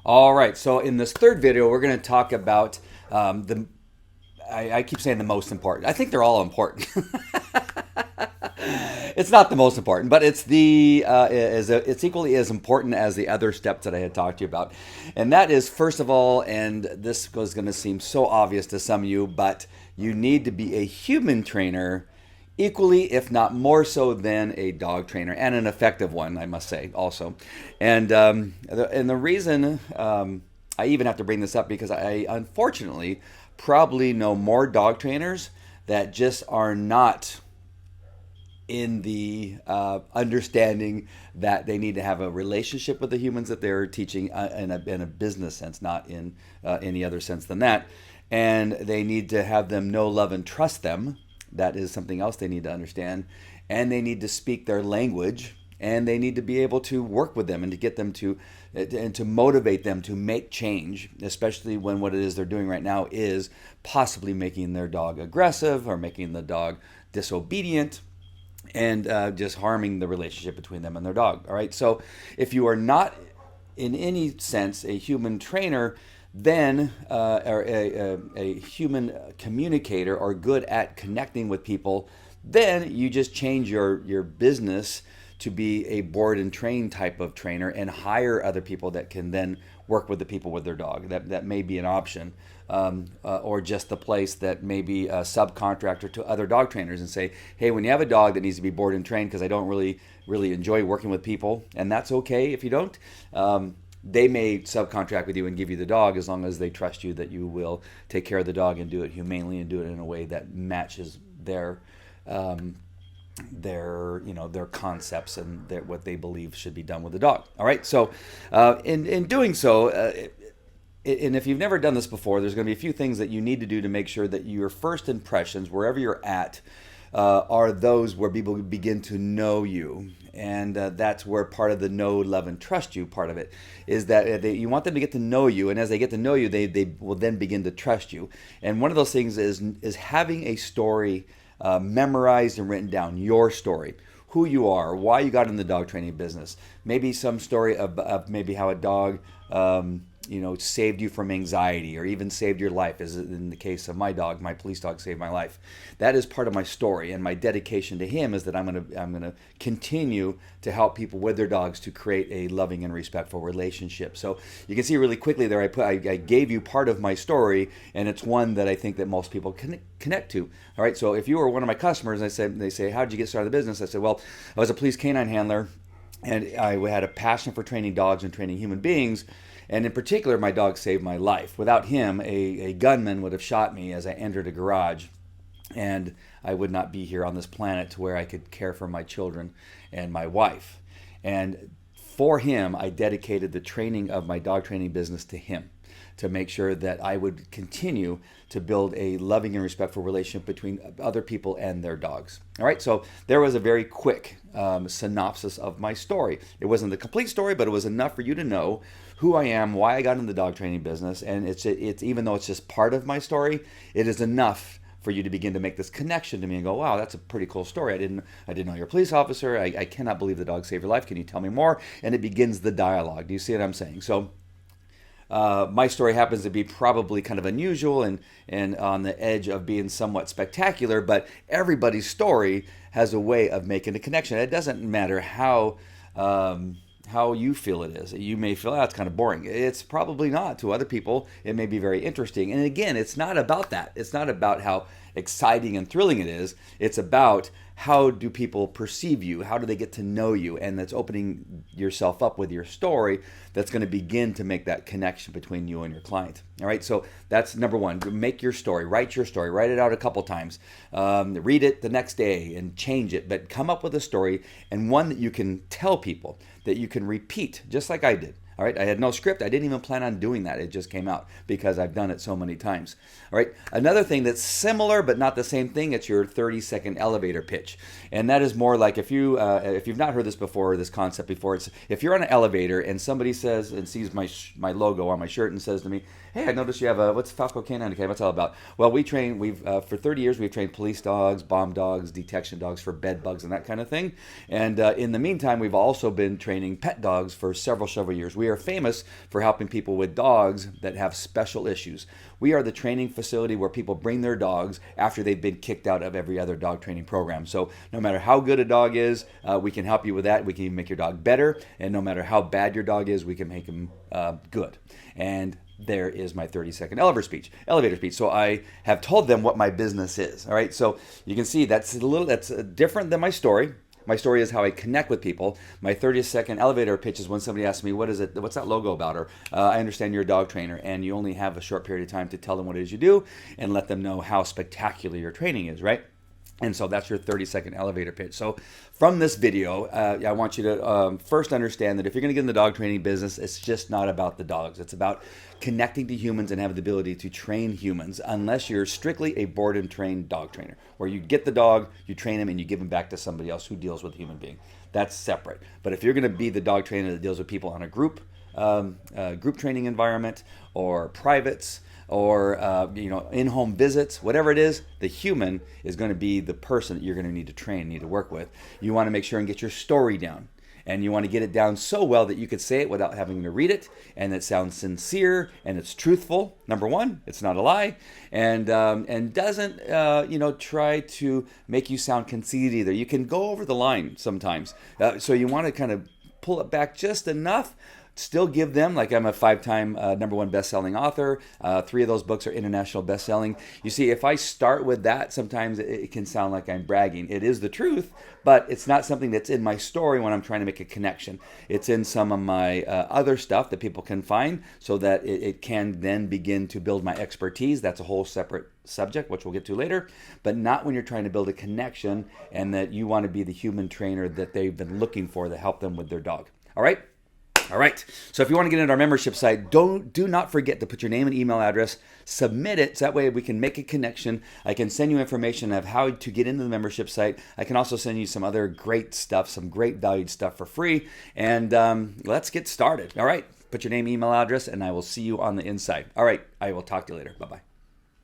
All right, so in this third video, we're going to talk about I keep saying the most important. I think they're all important. It's not the most important, but it's equally as important as the other steps that I had talked to you about. And that is, first of all, and this was going to seem so obvious to some of you, but you need to be a human trainer equally, if not more so, than a dog trainer, and an effective one, I must say, also. And the reason I even have to bring this up because I unfortunately probably know more dog trainers that just are not in the understanding that they need to have a relationship with the humans that they're teaching in a business sense, not in any other sense than that. And they need to have them know, love, and trust them. That is something else they need to understand. And they need to speak their language, and they need to be able to work with them and to get them to and to motivate them to make change, especially when what it is they're doing right now is possibly making their dog aggressive or making the dog disobedient and just harming the relationship between them and their dog. All right. So if you are not in any sense a human trainer, then or a human communicator or good at connecting with people, then you just change your business to be a board and train type of trainer and hire other people that can then work with the people with their dog. That may be an option. Or just the place that may be a subcontractor to other dog trainers and say, hey, when you have a dog that needs to be board and trained, because I don't really enjoy working with people, and that's okay if you don't, they may subcontract with you and give you the dog as long as they trust you that you will take care of the dog and do it humanely and do it in a way that matches their concepts and what they believe should be done with the dog. All right. So in doing so, and if you've never done this before, there's going to be a few things that you need to do to make sure that your first impressions, wherever you're at, are those where people begin to know you. And that's where part of the know, love, and trust you part of it is that you want them to get to know you. And as they get to know you, they will then begin to trust you. And one of those things is having a story memorized and written down, your story, who you are, why you got in the dog training business, maybe some story of maybe how a dog saved you from anxiety or even saved your life, as in the case of my dog. My police dog saved my life. That is part of my story, and my dedication to him is that I'm gonna continue to help people with their dogs to create a loving and respectful relationship. So you can see really quickly there, I gave you part of my story, and it's one that I think that most people can connect to. All right, so if you were one of my customers, they say, how did you get started in the business? I said, well, I was a police canine handler, and I had a passion for training dogs and training human beings. And in particular, my dog saved my life. Without him, a gunman would have shot me as I entered a garage, and I would not be here on this planet to where I could care for my children and my wife. And for him, I dedicated the training of my dog training business to him, to make sure that I would continue to build a loving and respectful relationship between other people and their dogs. All right, so there was a very quick synopsis of my story. It wasn't the complete story, but it was enough for you to know who I am, why I got in the dog training business, and it's even though it's just part of my story, it is enough for you to begin to make this connection to me and go, wow, that's a pretty cool story. I didn't know you're a police officer. I cannot believe the dog saved your life. Can you tell me more? And it begins the dialogue. Do you see what I'm saying? So my story happens to be probably kind of unusual and on the edge of being somewhat spectacular, but everybody's story has a way of making a connection. It doesn't matter how you feel it is. You may feel, it's kind of boring. It's probably not. To other people, it may be very interesting. And again, it's not about that. It's not about how exciting and thrilling it is. It's about how do people perceive you? How do they get to know you? And that's opening yourself up with your story that's going to begin to make that connection between you and your client. All right, so that's number one. Make your story. Write your story. Write it out a couple times. Read it the next day and change it. But come up with a story, and one that you can tell people, that you can repeat, just like I did. All right, I had no script. I didn't even plan on doing that. It just came out because I've done it so many times. All right, another thing that's similar but not the same thing, it's your 30-second elevator pitch. And that is more like if you've not heard this before, this concept before, it's if you're on an elevator and somebody says and sees my logo on my shirt and says to me, hey, I noticed you have what's Falco Canine Academy? What's that all about? Well, for 30 years, we've trained police dogs, bomb dogs, detection dogs for bed bugs and that kind of thing. And in the meantime, we've also been training pet dogs for several years. We we are famous for helping people with dogs that have special issues. We are the training facility where people bring their dogs after they've been kicked out of every other dog training program. So no matter how good a dog is, we can help you with that. We can even make your dog better. And no matter how bad your dog is, we can make him good. And there is my 30-second elevator speech. So I have told them what my business is. All right. So you can see that's different than my story. My story is how I connect with people. My 30-second elevator pitch is when somebody asks me, what is it? What's that logo about? Or I understand you're a dog trainer and you only have a short period of time to tell them what it is you do and let them know how spectacular your training is, right? And so that's your 30-second elevator pitch. So from this video, I want you to first understand that if you're going to get in the dog training business, it's just not about the dogs. It's about connecting to humans and have the ability to train humans, unless you're strictly a board and trained dog trainer, where you get the dog, you train him, and you give him back to somebody else who deals with a human being. That's separate. But if you're going to be the dog trainer that deals with people on a group training environment or privates, or in-home visits, whatever it is, the human is going to be the person that you're going to need to train, need to work with. You want to make sure and get your story down. And you want to get it down so well that you could say it without having to read it, and it sounds sincere and it's truthful. Number one, it's not a lie, and doesn't try to make you sound conceited either. You can go over the line sometimes, so you want to kind of pull it back just enough. Still give them, like I'm a 5-time #1 best-selling author. 3 of those books are international best-selling. You see, if I start with that, sometimes it can sound like I'm bragging. It is the truth, but it's not something that's in my story when I'm trying to make a connection. It's in some of my other stuff that people can find so that it can then begin to build my expertise. That's a whole separate subject, which we'll get to later, but not when you're trying to build a connection and that you want to be the human trainer that they've been looking for to help them with their dog. All right? All right, so if you want to get into our membership site, do not forget to put your name and email address, submit it, so that way we can make a connection. I can send you information of how to get into the membership site. I can also send you some other great stuff, some great valued stuff for free, and let's get started. All right, put your name, email address, and I will see you on the inside. All right, I will talk to you later. Bye-bye.